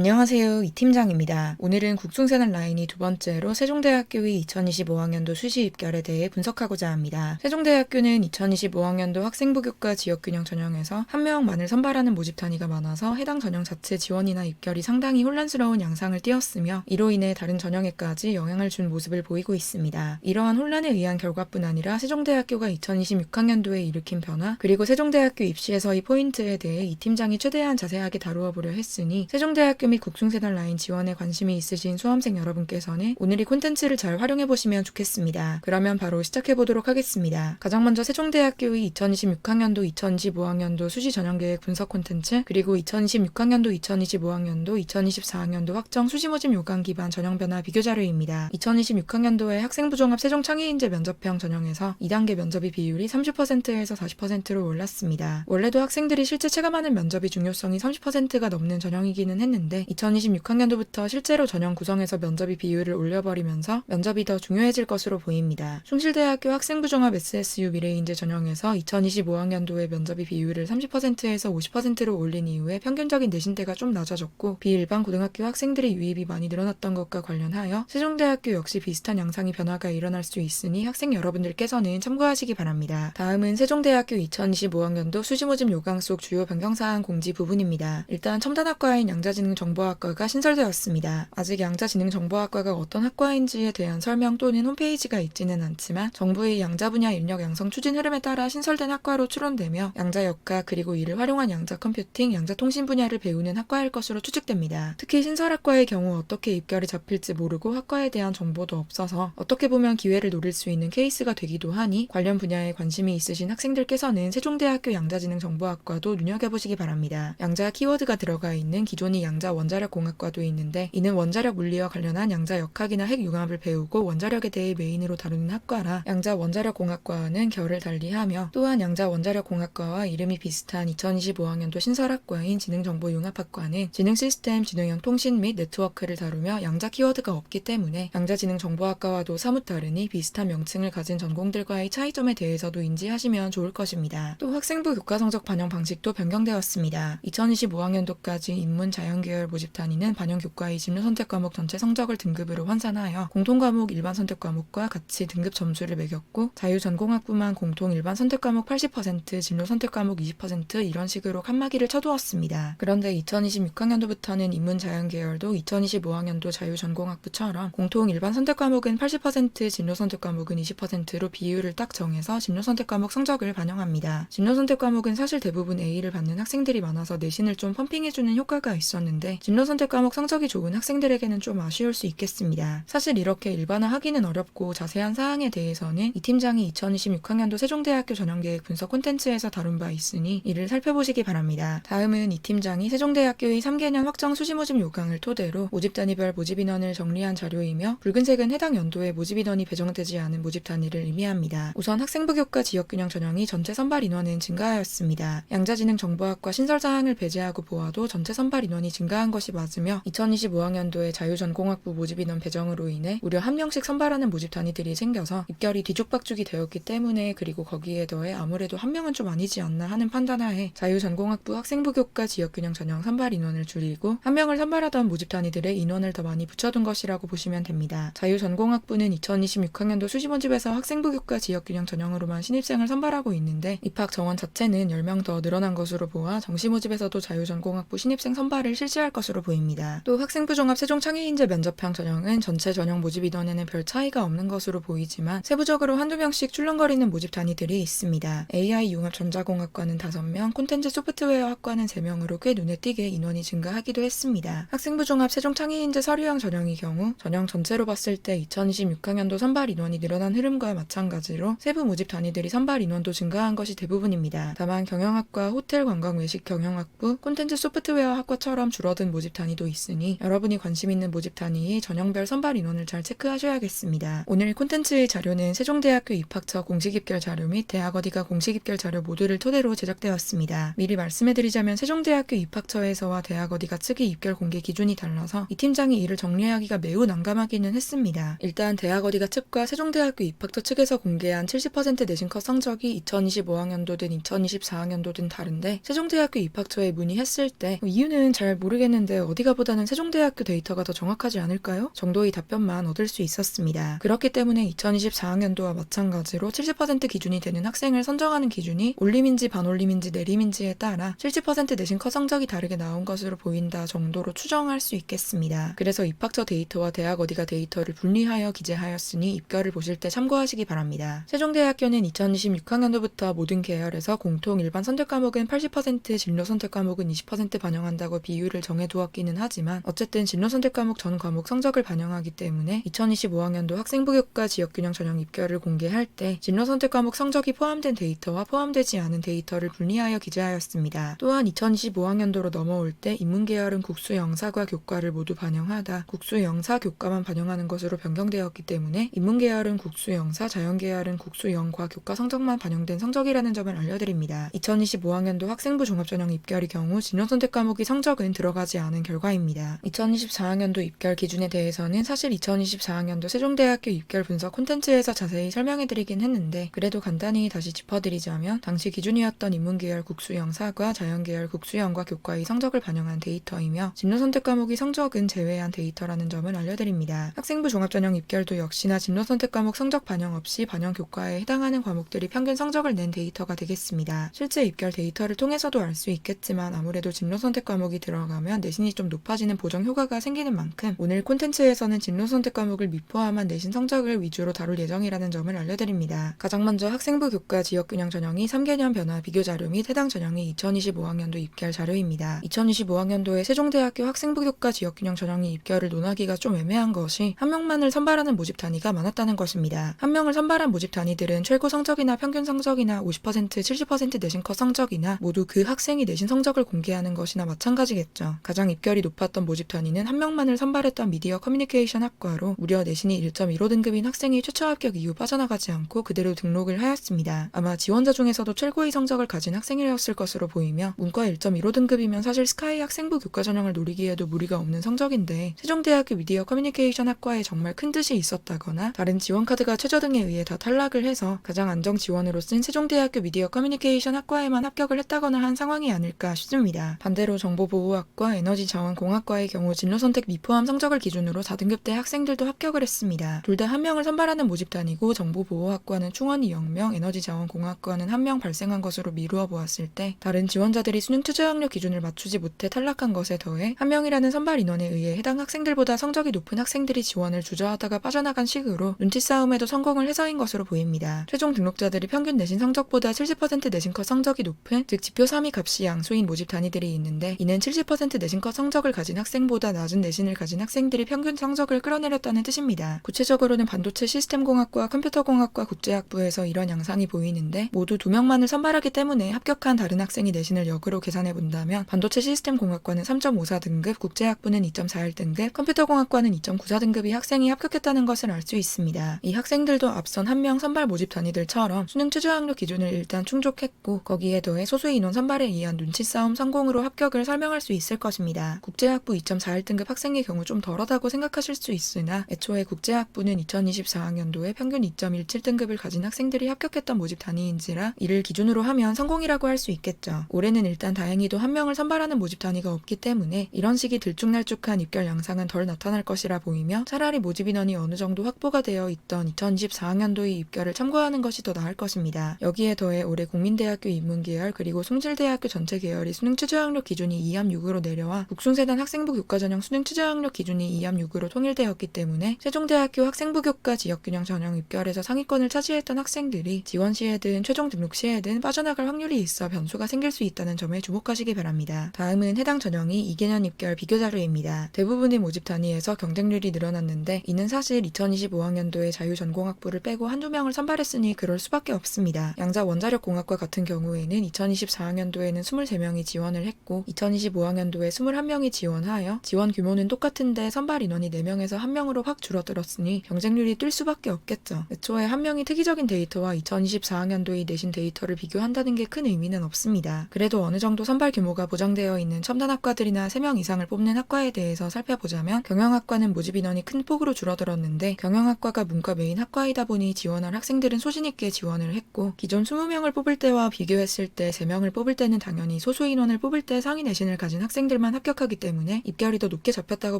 안녕하세요. 이 팀장입니다. 오늘은 국중생활 라인이 두 번째로 세종대학교의 2025학년도 수시 입결에 대해 분석하고자 합니다. 세종대학교는 2025학년도 학생부 교과 지역균형 전형에서 한 명만을 선발하는 모집 단위가 많아서 해당 전형 자체 지원이나 입결이 상당히 혼란스러운 양상을 띄었으며 이로 인해 다른 전형에까지 영향을 준 모습을 보이고 있습니다. 이러한 혼란에 의한 결과뿐 아니라 세종대학교가 2026학년도에 일으킨 변화 그리고 세종대학교 입시에서의 포인트에 대해 이 팀장이 최대한 자세하게 다루어 보려 했으니 세종대학교 및 국중생활 라인 지원에 관심이 있으신 수험생 여러분께서는 오늘 이 콘텐츠를 잘 활용해보시면 좋겠습니다. 그러면 바로 시작해보도록 하겠습니다. 가장 먼저 세종대학교의 2026학년도, 2025학년도 수시 전형계획 분석 콘텐츠 그리고 2026학년도, 2025학년도, 2024학년도 확정 수시 모집 요강 기반 전형 변화 비교 자료입니다. 2026학년도에 학생부 종합 세종창의인재 면접형 전형에서 2단계 면접의 비율이 30%에서 40%로 올랐습니다. 원래도 학생들이 실제 체감하는 면접의 중요성이 30%가 넘는 전형이기는 했는데 2026학년도부터 실제로 전형 구성에서 면접의 비율을 올려버리면서 면접이 더 중요해질 것으로 보입니다. 숭실대학교 학생부 종합 SSU 미래인재 전형에서 2025학년도에 면접의 비율을 30%에서 50%로 올린 이후에 평균적인 내신대가 좀 낮아졌고 비일반 고등학교 학생들의 유입이 많이 늘어났던 것과 관련하여 세종대학교 역시 비슷한 양상의 변화가 일어날 수 있으니 학생 여러분들께서는 참고하시기 바랍니다. 다음은 세종대학교 2025학년도 수시 모집 요강 속 주요 변경사항 공지 부분입니다. 일단 첨단학과인 양자지능정보학과가 신설되었습니다. 아직 양자지능정보학과가 어떤 학과인지에 대한 설명 또는 홈페이지가 있지는 않지만 정부의 양자 분야 인력 양성 추진 흐름에 따라 신설된 학과로 추론되며 양자역학 그리고 이를 활용한 양자컴퓨팅, 양자통신 분야를 배우는 학과일 것으로 추측됩니다. 특히 신설학과의 경우 어떻게 입결이 잡힐지 모르고 학과에 대한 정보도 없어서 어떻게 보면 기회를 노릴 수 있는 케이스가 되기도 하니 관련 분야에 관심이 있으신 학생들께서는 세종대학교 양자지능정보학과도 눈여겨보시기 바랍니다. 양자 키워드가 들어가 있는 기존의 양자 원자력공학과도 있는데 이는 원자력 물리와 관련한 양자역학이나 핵융합을 배우고 원자력에 대해 메인으로 다루는 학과라 양자 원자력공학과와는 결을 달리하며 또한 양자 원자력공학과와 이름이 비슷한 2025학년도 신설학과인 지능정보융합학과는 지능시스템, 지능형 통신 및 네트워크를 다루며 양자 키워드가 없기 때문에 양자지능정보학과와도 사뭇 다르니 비슷한 명칭을 가진 전공들과의 차이점에 대해서도 인지하시면 좋을 것입니다. 또 학생부 교과 성적 반영 방식도 변경되었습니다. 2025학년도까지 인문 자연계열 모집 단위는 반영 교과의 진로 선택 과목 전체 성적을 등급으로 환산하여 공통 과목 일반 선택 과목과 같이 등급 점수를 매겼고 자유전공학부만 공통 일반 선택 과목 80%, 진로 선택 과목 20% 이런 식으로 칸막이를 쳐두었습니다. 그런데 2026학년도부터는 인문 자연계열도 2025학년도 자유전공학부처럼 공통 일반 선택 과목은 80%, 진로 선택 과목은 20%로 비율을 딱 정해서 진로 선택 과목 성적을 반영합니다. 진로 선택 과목은 사실 대부분 A를 받는 학생들이 많아서 내신을 좀 펌핑해주는 효과가 있었는데 진로 선택 과목 성적이 좋은 학생들에게는 좀 아쉬울 수 있겠습니다. 사실 이렇게 일반화하기는 어렵고 자세한 사항에 대해서는 이 팀장이 2026학년도 세종대학교 전형계획 분석 콘텐츠에서 다룬 바 있으니 이를 살펴보시기 바랍니다. 다음은 이 팀장이 세종대학교의 3개년 확정 수시 모집 요강을 토대로 모집 단위별 모집 인원을 정리한 자료이며 붉은색은 해당 연도에 모집 인원이 배정되지 않은 모집 단위를 의미합니다. 우선 학생부 교과 지역균형 전형이 전체 선발 인원은 증가하였습니다. 양자지능정보학과 신설 사항을 배제하고 보아도 전체 선발 인원이 증가한 것이 맞으며 2025학년도에 자유전공학부 모집 인원 배정으로 인해 무려 한 명씩 선발하는 모집 단위들이 생겨서 입결이 뒤죽박죽이 되었기 때문에 그리고 거기에 더해 아무래도 한 명은 좀 아니지 않나 하는 판단하에 자유전공학부 학생부 교과 지역균형 전형 선발 인원을 줄이고 한 명을 선발하던 모집 단위들의 인원을 더 많이 붙여둔 것이라고 보시면 됩니다. 자유전공학부는 2026학년도 수시 모집에서 학생부 교과 지역균형 전형으로만 신입생을 선발하고 있는데 입학 정원 자체는 10명 더 늘어난 것으로 보아 정시 모집에서도 자유전공학부 신입생 선발을 실시할 것으로 보입니다. 또 학생부 종합 세종창의인재 면접형 전형은 전체 전형 모집 인원에는 별 차이가 없는 것으로 보이지만 세부적으로 한두 명씩 출렁거리는 모집 단위들이 있습니다. AI 융합 전자공학과는 5명, 콘텐츠 소프트웨어 학과는 3명으로 꽤 눈에 띄게 인원이 증가하기도 했습니다. 학생부 종합 세종창의인재 서류형 전형의 경우 전형 전체로 봤을 때 2026학년도 선발 인원이 늘어난 흐름과 마찬가지로 세부 모집 단위들이 선발 인원도 증가한 것이 대부분입니다. 다만 경영학과, 호텔 관광 외식 경영학부, 콘텐츠 소프트웨어 학과처럼 줄어든 모집 단위도 있으니 여러분이 관심 있는 모집 단위의 전형별 선발 인원을 잘 체크하셔야겠습니다. 오늘 콘텐츠의 자료는 세종대학교 입학처 공식 입결 자료 및 대학 어디가 공식 입결 자료 모두를 토대로 제작되었습니다. 미리 말씀해드리자면 세종대학교 입학처에서와 대학 어디가 측의 입결 공개 기준이 달라서 이 팀장이 이를 정리하기가 매우 난감하기는 했습니다. 일단 대학 어디가 측과 세종대학교 입학처 측에서 공개한 70% 내신 컷 성적이 2025학년도든 2024학년도든 다른데 세종대학교 입학처에 문의했을 때 이유는 잘 모르겠는데 모르겠는데 어디가 보다는 세종대학교 데이터가 더 정확하지 않을까요? 정도의 답변만 얻을 수 있었습니다. 그렇기 때문에 2024학년도와 마찬가지로 70% 기준이 되는 학생을 선정하는 기준이 올림인지 반올림인지 내림인지에 따라 70% 내신 컷 성적이 다르게 나온 것으로 보인다 정도로 추정할 수 있겠습니다. 그래서 입학처 데이터와 대학 어디가 데이터를 분리하여 기재하였으니 입결을 보실 때 참고하시기 바랍니다. 세종대학교는 2026학년도부터 모든 계열에서 공통 일반 선택 과목은 80%, 진로 선택 과목은 20% 반영한다고 비율을 정해두었기는 하지만 어쨌든 진로 선택 과목 전 과목 성적을 반영하기 때문에 2025학년도 학생부 교과 지역균형 전형 입결을 공개할 때 진로 선택 과목 성적이 포함된 데이터와 포함되지 않은 데이터를 분리하여 기재하였습니다. 또한 2025학년도로 넘어올 때 인문계열은 국수 영사과 교과를 모두 반영하다 국수 영사 교과만 반영하는 것으로 변경되었기 때문에 인문계열은 국수 영사, 자연계열은 국수 영과 교과 성적만 반영된 성적이라는 점을 알려드립니다. 2025학년도 학생부 종합전형 입결의 경우 진로 선택 과목의 성적은 들어가지 않은 결과입니다. 2024학년도 입결 기준에 대해서는 사실 2024학년도 세종대학교 입결 분석 콘텐츠에서 자세히 설명해드리긴 했는데 그래도 간단히 다시 짚어드리자면 당시 기준이었던 인문계열 국수영사과 자연계열 국수영과 교과의 성적을 반영한 데이터이며 진로 선택 과목의 성적은 제외한 데이터라는 점을 알려드립니다. 학생부 종합전형 입결도 역시나 진로 선택 과목 성적 반영 없이 반영 교과에 해당하는 과목들이 평균 성적을 낸 데이터가 되겠습니다. 실제 입결 데이터를 통해서도 알 수 있겠지만 아무래도 진로 선택 과목이 들어가면 내신이 좀 높아지는 보정 효과가 생기는 만큼 오늘 콘텐츠에서는 진로 선택 과목을 미포함한 내신 성적을 위주로 다룰 예정이라는 점을 알려드립니다. 가장 먼저 학생부 교과 지역균형 전형이 3개년 변화 비교 자료 및 해당 전형이 2025학년도 입결 자료입니다. 2025학년도에 세종대학교 학생부 교과 지역균형 전형이 입결을 논하기가 좀 애매한 것이 한 명만을 선발하는 모집 단위가 많았다는 것입니다. 한 명을 선발한 모집 단위들은 최고 성적이나 평균 성적이나 50%, 70% 내신 컷 성적이나 모두 그 학생이 내신 성적을 공개하는 것이나 마찬가지겠죠. 가장 입결이 높았던 모집 단위는 한 명만을 선발했던 미디어 커뮤니케이션 학과로 무려 내신이 1.15등급인 학생이 최초 합격 이후 빠져나가지 않고 그대로 등록을 하였습니다. 아마 지원자 중에서도 최고의 성적을 가진 학생이었을 것으로 보이며 문과 1.15등급이면 사실 스카이 학생부 교과 전형을 노리기에도 무리가 없는 성적인데 세종대학교 미디어 커뮤니케이션 학과에 정말 큰 뜻이 있었다거나 다른 지원 카드가 최저 등에 의해 다 탈락을 해서 가장 안정 지원으로 쓴 세종대학교 미디어 커뮤니케이션 학과에만 합격을 했다거나 한 상황이 아닐까 싶습니다. 반대로 정보보호학과, 에너지자원공학과의 경우 진로 선택 미포함 성적을 기준으로 4등급대 학생들도 합격을 했습니다. 둘 다 한 명을 선발하는 모집 단위고 정보보호학과는 충원이 0명, 에너지자원공학과는 1명 발생한 것으로 미루어 보았을 때 다른 지원자들이 수능 최저 학력 기준을 맞추지 못해 탈락한 것에 더해 한 명이라는 선발 인원에 의해 해당 학생들보다 성적이 높은 학생들이 지원을 주저하다가 빠져나간 식으로 눈치 싸움에도 성공을 해서인 것으로 보입니다. 최종 등록자들이 평균 내신 성적보다 70% 내신 컷 성적이 높은 즉 지표 3위 값이 양수인 모집 단위들이 있는데 이는 70% 내신 컷 성적을 가진 학생보다 낮은 내신을 가진 학생들이 평균 성적을 끌어내렸다는 뜻입니다. 구체적으로는 반도체 시스템공학과, 컴퓨터공학과, 국제학부에서 이런 양상이 보이는데 모두 2명만을 선발하기 때문에 합격한 다른 학생이 내신을 역으로 계산해 본다면 반도체 시스템공학과는 3.54등급, 국제학부는 2.41등급, 컴퓨터공학과는 2.94등급의 학생이 합격했다는 것을 알 수 있습니다. 이 학생들도 앞선 한 명 선발 모집 단위들처럼 수능 최저 학력 기준을 일단 충족했고 거기에 더해 소수의 인원 선발에 의한 눈치 싸움 성공으로 합격을 설명할 수 있을 것입니다. 국제학부 2.41등급 학생의 경우 좀 덜하다고 생각하실 수 있으나 애초에 국제학부는 2024학년도에 평균 2.17등급을 가진 학생들이 합격했던 모집 단위인지라 이를 기준으로 하면 성공이라고 할 수 있겠죠. 올해는 일단 다행히도 한 명을 선발하는 모집 단위가 없기 때문에 이런 식의 들쭉날쭉한 입결 양상은 덜 나타날 것이라 보이며 차라리 모집 인원이 어느 정도 확보가 되어 있던 2024학년도의 입결을 참고하는 것이 더 나을 것입니다. 여기에 더해 올해 국민대학교 인문계열 그리고 숭실대학교 전체 계열이 수능 최저 학력 기준이 2합 6으로 내려와 국숭세단 학생부 교과 전형 수능 최저 학력 기준이 2합 6으로 통일되었기 때문에 세종대학교 학생부 교과 지역균형 전형 입결에서 상위권을 차지했던 학생들이 지원 시에든 최종 등록 시에든 빠져나갈 확률이 있어 변수가 생길 수 있다는 점에 주목하시기 바랍니다. 다음은 해당 전형이 2개년 입결 비교 자료입니다. 대부분의 모집 단위에서 경쟁률이 늘어났는데 이는 사실 2025학년도에 자유전공학부를 빼고 한두 명을 선발했으니 그럴 수밖에 없습니다. 양자 원자력공학과 같은 경우에는 2024학년도에는 23명이 지원을 했고 2025학년도에 21명이 지원하여 지원 규모는 똑같은데 선발 인원이 4명에서 1명으로 확 줄어들었으니 경쟁률이 뛸 수밖에 없겠죠. 애초에 한 명이 특이적인 데이터와 2024학년도의 내신 데이터를 비교한다는 게 큰 의미는 없습니다. 그래도 어느 정도 선발 규모가 보장되어 있는 첨단학과들이나 3명 이상을 뽑는 학과에 대해서 살펴보자면 경영학과는 모집 인원이 큰 폭으로 줄어들었는데 경영학과가 문과 메인 학과이다 보니 지원할 학생들은 소신있게 지원을 했고 기존 20명을 뽑을 때와 비교했을 때 3명을 뽑을 때는 당연히 소수 인원을 뽑을 때 상위 내신을 가진 학생들만 학생들만 합격하기 때문에 입결이 더 높게 잡혔다고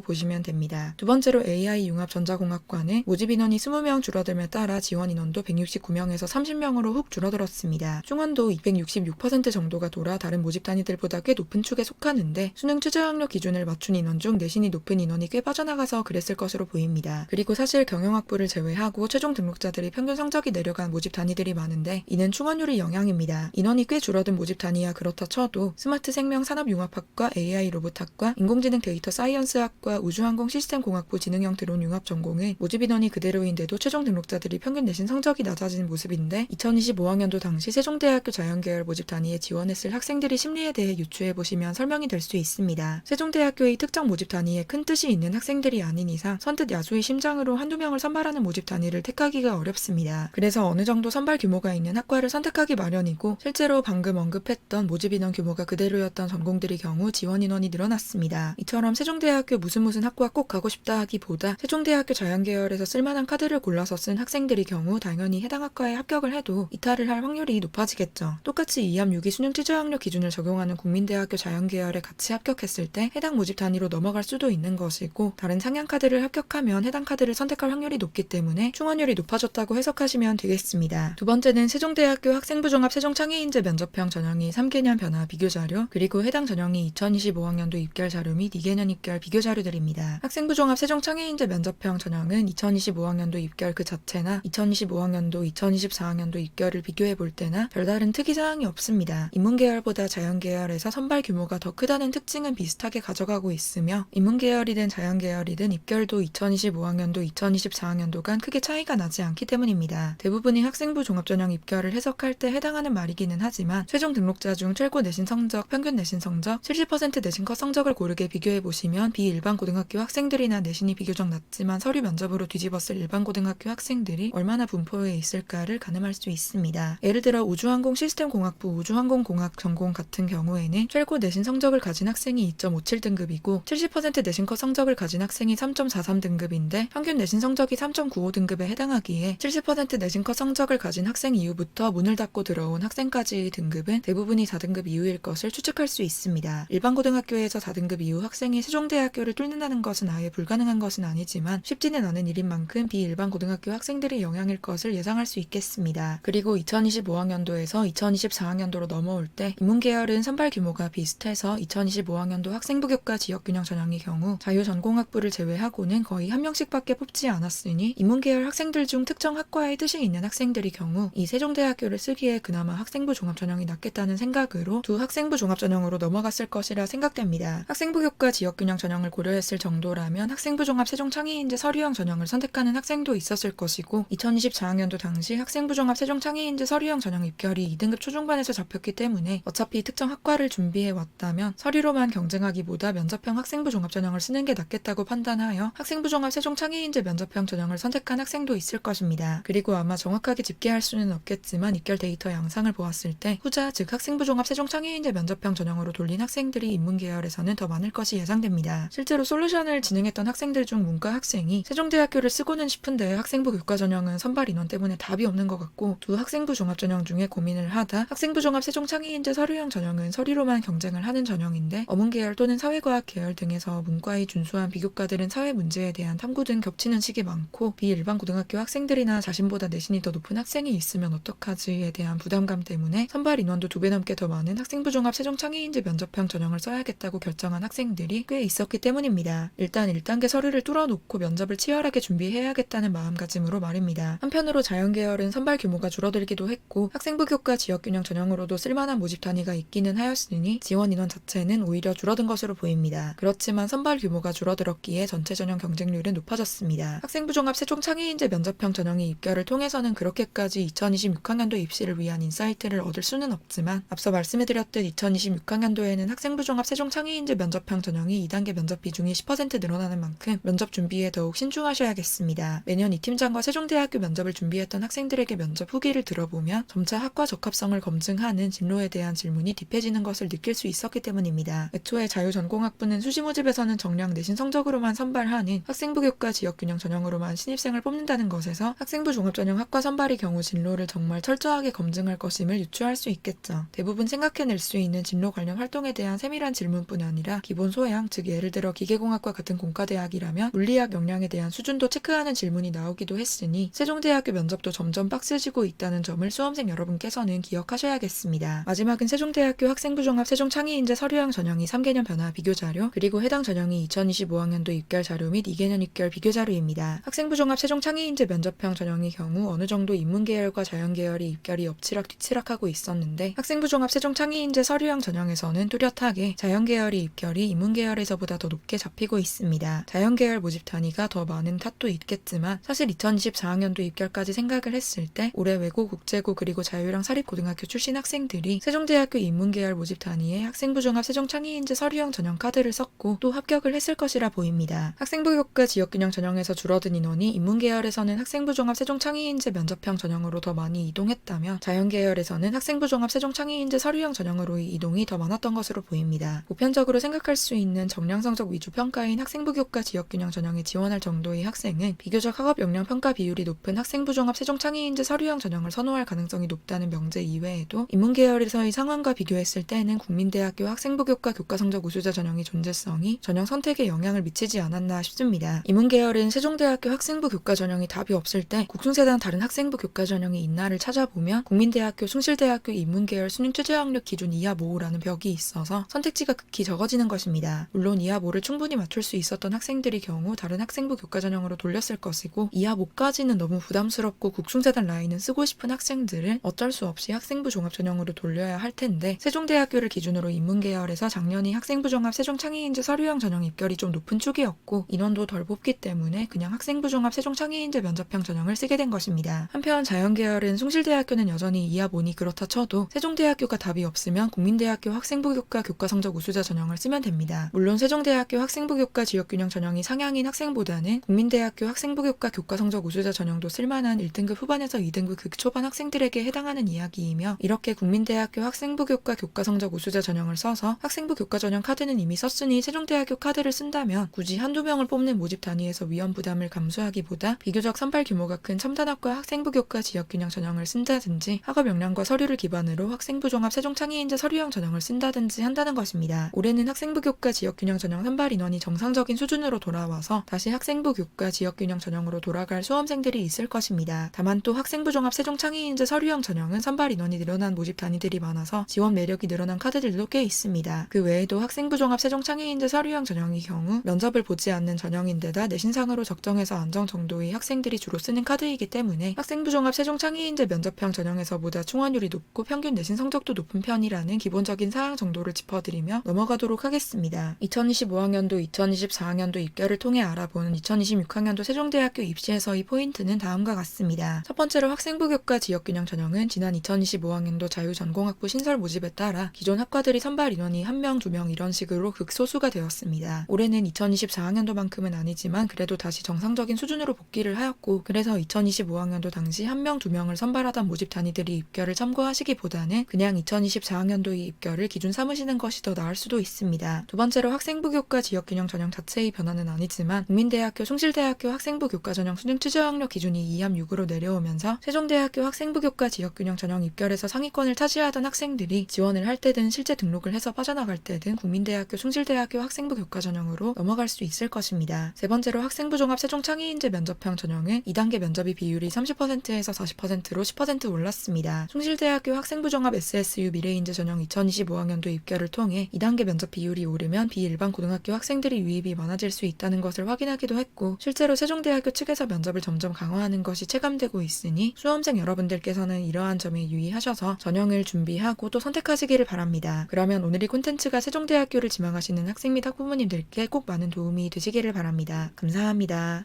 보시면 됩니다. 두 번째로 AI 융합전자공학과는 모집 인원이 20명 줄어듦에 따라 지원 인원도 169명에서 30명으로 훅 줄어들었습니다. 충원도 266% 정도가 돌아 다른 모집 단위들보다 꽤 높은 축에 속하는데 수능 최저학력 기준을 맞춘 인원 중 내신이 높은 인원이 꽤 빠져나가서 그랬을 것으로 보입니다. 그리고 사실 경영학부를 제외하고 최종 등록자들이 평균 성적이 내려간 모집 단위들이 많은데 이는 충원율의 영향입니다. 인원이 꽤 줄어든 모집 단위야 그렇다 쳐도 스마트 생명 산업융합학과, AI 로봇학과, 인공지능 데이터 사이언스학과, 우주항공 시스템공학부 지능형 드론 융합 전공은 모집 인원이 그대로인데도 최종 등록자들이 평균 내신 성적이 낮아진 모습인데 2025학년도 당시 세종대학교 자연계열 모집 단위에 지원했을 학생들의 심리에 대해 유추해보시면 설명이 될 수 있습니다. 세종대학교의 특정 모집 단위에 큰 뜻이 있는 학생들이 아닌 이상 선뜻 야수의 심장으로 한두 명을 선발하는 모집 단위를 택하기가 어렵습니다. 그래서 어느 정도 선발 규모가 있는 학과를 선택하기 마련이고 실제로 방금 언급했던 모집 인원 규모가 그대로였던 전공들의 경우 지원 인원이 늘어났습니다. 이처럼 세종대학교 무슨 학과 꼭 가고 싶다 하기보다 세종대학교 자연계열에서 쓸만한 카드를 골라서 쓴 학생들의 경우 당연히 해당 학과에 합격을 해도 이탈을 할 확률이 높아지겠죠. 똑같이 2함 6기 수능 최저학력 기준을 적용하는 국민대학교 자연계열에 같이 합격했을 때 해당 모집 단위로 넘어갈 수도 있는 것이고 다른 상향 카드를 합격하면 해당 카드를 선택할 확률이 높기 때문에 충원율이 높아졌다고 해석하시면 되겠습니다. 두 번째는 세종대학교 학생부 종합 세종창의인재 면접형 전형의 3개년 변화 비교 자료 그리고 해당 전형이 2025학년도 입결 자료 및 2개년 입결 비교 자료들입니다. 학생부 종합 세종창의인재 면접형 전형은 2025학년도 입결 그 자체나 2025학년도, 2024학년도 입결을 비교해 볼 때나 별다른 특이사항이 없습니다. 인문계열보다 자연계열에서 선발 규모가 더 크다는 특징은 비슷하게 가져가고 있으며 인문계열이든 자연계열이든 입결도 2025학년도, 2024학년도 간 크게 차이가 나지 않기 때문입니다. 대부분이 학생부 종합전형 입결을 해석할 때 해당하는 말이기는 하지만 최종 등록자 중 최고 내신 성적, 평균 내신 성적, 70% 내신 컷 성적을 고르게 비교해보시면 비일반 고등학교 학생들이나 내신이 비교적 낮지만 서류 면접으로 뒤집었을 일반 고등학교 학생들이 얼마나 분포해 있을까를 가늠할 수 있습니다. 예를 들어 우주항공 시스템공학부 우주항공공학 전공 같은 경우에는 최고 내신 성적을 가진 학생이 2.57등급이고 70% 내신 컷 성적을 가진 학생이 3.43등급인데 평균 내신 성적이 3.95등급에 해당하기에 70% 내신 컷 성적을 가진 학생 이후부터 문을 닫고 들어온 학생까지의 등급은 대부분이 4등급 이후일 것을 추측할 수 있습니다. 일반 고등학교에서 4등급 이후 학생이 세종대학교를 뚫는다는 것은 아예 불가능한 것은 아니지만 쉽지는 않은 일인 만큼 비일반 고등학교 학생들의 영향일 것을 예상할 수 있겠습니다. 그리고 2025학년도에서 2024학년도로 넘어올 때 인문계열은 선발 규모가 비슷해서 2025학년도 학생부 교과 지역균형 전형의 경우 자유전공학부를 제외하고는 거의 한 명씩밖에 뽑지 않았으니 인문계열 학생들 중 특정 학과에 뜻이 있는 학생들의 경우 이 세종대학교를 쓰기에 그나마 학생부 종합전형이 낫겠다는 생각으로 두 학생부 종합전형으로 넘어갔을 것이라 생각됩니다. 학생부 교과 지역균형 전형을 고려했을 정도라면 학생부 종합 세종창의인재 서류형 전형을 선택하는 학생도 있었을 것이고 2024학년도 당시 학생부 종합 세종창의인재 서류형 전형 입결이 2등급 초중반에서 잡혔기 때문에 어차피 특정 학과를 준비해 왔다면 서류로만 경쟁하기보다 면접형 학생부 종합 전형을 쓰는 게 낫겠다고 판단하여 학생부 종합 세종창의인재 면접형 전형을 선택한 학생도 있을 것입니다. 그리고 아마 정확하게 집계할 수는 없겠지만 입결 데이터 양상을 보았을 때 후자 즉 학생부 종합 세종창의인재 면접형 전형으로 돌린 학생들이 인문계열에서는 더 많을 것이 예상됩니다. 실제로 솔루션을 진행했던 학생들 중 문과 학생이 세종대학교를 쓰고는 싶은데 학생부 교과 전형은 선발 인원 때문에 답이 없는 것 같고 두 학생부 종합 전형 중에 고민을 하다 학생부 종합 세종창의인재 서류형 전형은 서류로만 경쟁을 하는 전형인데 어문계열 또는 사회과학 계열 등에서 문과의 준수한 비교과들은 사회 문제에 대한 탐구 등 겹치는 식이 많고 비일반 고등학교 학생들이나 자신보다 내신이 더 높은 학생이 있으면 어떡하지에 대한 부담감 때문에 선발 인원도 2배 넘게 더 많은 학생부 종합 세종창의인재 면접형 전형을 써야겠다고 결정한 학생들이 꽤 있었기 때문입니다. 일단 1단계 서류를 뚫어놓고 면접을 치열하게 준비해야겠다는 마음가짐으로 말입니다. 한편으로 자연계열은 선발 규모가 줄어들기도 했고 학생부 교과 지역균형 전형으로도 쓸만한 모집 단위가 있기는 하였으니 지원 인원 자체는 오히려 줄어든 것으로 보입니다. 그렇지만 선발 규모가 줄어들었기에 전체 전형 경쟁률은 높아졌습니다. 학생부 종합 세종창의인재 면접형 전형의 입결을 통해서는 그렇게까지 2026학년도 입시를 위한 인사이트를 얻을 수는 없지만 앞서 말씀해드렸듯 2026학년도에는 학생부 종합 세종창의인재 면접형 전형이 2단계 면접 비중이 10% 늘어나는 만큼 면접 준비에 더욱 신중하셔야겠습니다. 매년 이 팀장과 세종대학교 면접을 준비했던 학생들에게 면접 후기를 들어보면 점차 학과 적합성을 검증하는 진로에 대한 질문이 딥해지는 것을 느낄 수 있었기 때문입니다. 애초에 자유전공학부는 수시모집에서는 정량 내신 성적으로만 선발하는 학생부 교과 지역균형 전형으로만 신입생을 뽑는다는 것에서 학생부 종합전형 학과 선발의 경우 진로를 정말 철저하게 검증할 것임을 유추할 수 있겠죠. 대부분 생각해낼 수 있는 진로 관련 활동에 대한 세밀한 질문 전문뿐 아니라 기본 소양, 즉 예를 들어 기계공학과 같은 공과대학이라면 물리학 역량에 대한 수준도 체크하는 질문이 나오기도 했으니 세종대학교 면접도 점점 빡세지고 있다는 점을 수험생 여러분께서는 기억하셔야겠습니다. 마지막은 세종대학교 학생부 종합 세종창의인재 서류형 전형이 3개년 변화 비교자료, 그리고 해당 전형이 2025학년도 입결 자료 및 2개년 입결 비교자료입니다. 학생부 종합 세종창의인재 면접형 전형의 경우 어느 정도 인문계열과 자연계열이 입결이 엎치락 뒤치락하고 있었는데, 학생부 종합 세종창의인재 서류형 전형에서는 뚜렷하게 자연계열이 입결이 인문계열에서보다 더 높게 잡히고 있습니다. 자연계열 모집 단위가 더 많은 탓도 있겠지만 사실 2024학년도 입결까지 생각을 했을 때 올해 외고, 국제고, 그리고 자유형 사립고등학교 출신 학생들이 세종대학교 인문계열 모집 단위에 학생부 종합 세종창의인재 서류형 전형 카드를 썼고 또 합격을 했을 것이라 보입니다. 학생부 교과 지역균형 전형에서 줄어든 인원이 인문계열에서는 학생부 종합 세종창의인재 면접형 전형으로 더 많이 이동했다며 자연계열에서는 학생부 종합 세종창의인재 서류형 전형으로의 이동이 더 많았던 것으로 보입니다. 보편적으로 생각할 수 있는 정량 성적 위주 평가인 학생부 교과 지역균형 전형에 지원할 정도의 학생은 비교적 학업 역량 평가 비율이 높은 학생부 종합 세종창의인재 서류형 전형을 선호할 가능성이 높다는 명제 이외에도 인문계열에서의 상황과 비교했을 때는 국민대학교 학생부 교과 교과 성적 우수자 전형의 존재성이 전형 선택에 영향을 미치지 않았나 싶습니다. 인문계열은 세종대학교 학생부 교과 전형이 답이 없을 때 국sun세단 다른 학생부 교과 전형이 있나를 찾아보면 국민대학교, 숭실대학교 인문계열 수능 최저 학력 기준 2하 5라는 벽이 있어서 선택지가 극히 적어지는 것입니다. 물론 2하 5를 충분히 맞출 수 있었던 학생들의 경우 다른 학생부 교과 전형으로 돌렸을 것이고 2하 5까지는 너무 부담스럽고 국sun세단 라인은 쓰고 싶은 학생들은 어쩔 수 없이 학생부 종합 전형으로 돌려야 할 텐데, 세종대학교를 기준으로 인문계열에서 작년이 학생부 종합 세종창의인재 서류형 전형 입결이 좀 높은 축이었고 인원도 덜 뽑기 때문에 그냥 학생부 종합 세종창의인재 면접형 전형을 쓰게 된 것입니다. 한편 자연계열은 숭실대학교는 여전히 2하 5니 그렇다 쳐도 세종대학교가 답이 없으면 국민대학교 학생부 교과 교과 성적 우수자 전형을 쓰면 됩니다. 물론 세종대학교 학생부 교과 지역균형 전형이 상향인 학생보다는 국민대학교 학생부 교과 교과 성적 우수자 전형도 쓸만한 1등급 후반에서 2등급 극초반 학생들에게 해당하는 이야기이며, 이렇게 국민대학교 학생부 교과 교과 성적 우수자 전형을 써서 학생부 교과 전형 카드는 이미 썼으니 세종대학교 카드를 쓴다면 굳이 한두 명을 뽑는 모집 단위에서 위험 부담을 감수하기보다 비교적 선발 규모가 큰 첨단학과 학생부 교과 지역균형 전형을 쓴다든지 학업 역량과 서류를 기반으로 학생부 종합 세종창의인재 서류형 전형을 쓴다든지 한다는 것입니다. 올해는 학생부 교과 지역균형 전형 선발 인원이 정상적인 수준으로 돌아와서 다시 학생부 교과 지역균형 전형으로 돌아갈 수험생들이 있을 것입니다. 다만 또 학생부 종합 세종창의인재 서류형 전형은 선발 인원이 늘어난 모집 단위들이 많아서 지원 매력이 늘어난 카드들도 꽤 있습니다. 그 외에도 학생부 종합 세종창의인재 서류형 전형의 경우 면접을 보지 않는 전형인데다 내신상으로 적정해서 안정 정도의 학생들이 주로 쓰는 카드이기 때문에 학생부 종합 세종창의인재 면접형 전형에서보다 충원율이 높고 평균 내신 성적도 높은 편이라는 기본적인 사항 정도를 짚어드리며 넘어가도록 하겠습니다. 2025학년도, 2024학년도 입결을 통해 알아본 2026학년도 세종대학교 입시에서의 포인트는 다음과 같습니다. 첫 번째로 학생부 교과 지역균형 전형은 지난 2025학년도 자유전공학부 신설 모집에 따라 기존 학과들이 선발 인원이 1명, 2명 이런 식으로 극소수가 되었습니다. 올해는 2024학년도만큼은 아니지만 그래도 다시 정상적인 수준으로 복귀를 하였고, 그래서 2025학년도 당시 1명, 2명을 선발하던 모집 단위들이 입결을 참고하시기보다는 그냥 2024학년도의 입결을 기준 삼으시는 것이 더 나을 수도 있습니다. 두 번째로 학생부 교과 지역균형 전형 자체의 변화는 아니지만 국민대학교, 숭실대학교 학생부 교과 전형 수능 최저 학력 기준이 2함 6으로 내려오면서 세종대학교 학생부 교과 지역균형 전형 입결에서 상위권을 차지하던 학생들이 지원을 할 때든 실제 등록을 해서 빠져나갈 때든 국민대학교, 숭실대학교 학생부 교과 전형으로 넘어갈 수 있을 것입니다. 세 번째로 학생부 종합 세종창의인재 면접형 전형은 2단계 면접의 비율이 30%에서 40%로 10% 올랐습니다. 숭실대학교 학생부 종합 SSU 미래인재 전형 2025학년도 입결을 통해 2단계 면접 비율이 오르면 비일반 고등학교 학생들이 유입이 많아질 수 있다는 것을 확인하기도 했고, 실제로 세종대학교 측에서 면접을 점점 강화하는 것이 체감되고 있으니 수험생 여러분들께서는 이러한 점에 유의하셔서 전형을 준비하고 또 선택하시기를 바랍니다. 그러면 오늘 이 콘텐츠가 세종대학교를 지망하시는 학생 및 학부모님들께 꼭 많은 도움이 되시기를 바랍니다. 감사합니다.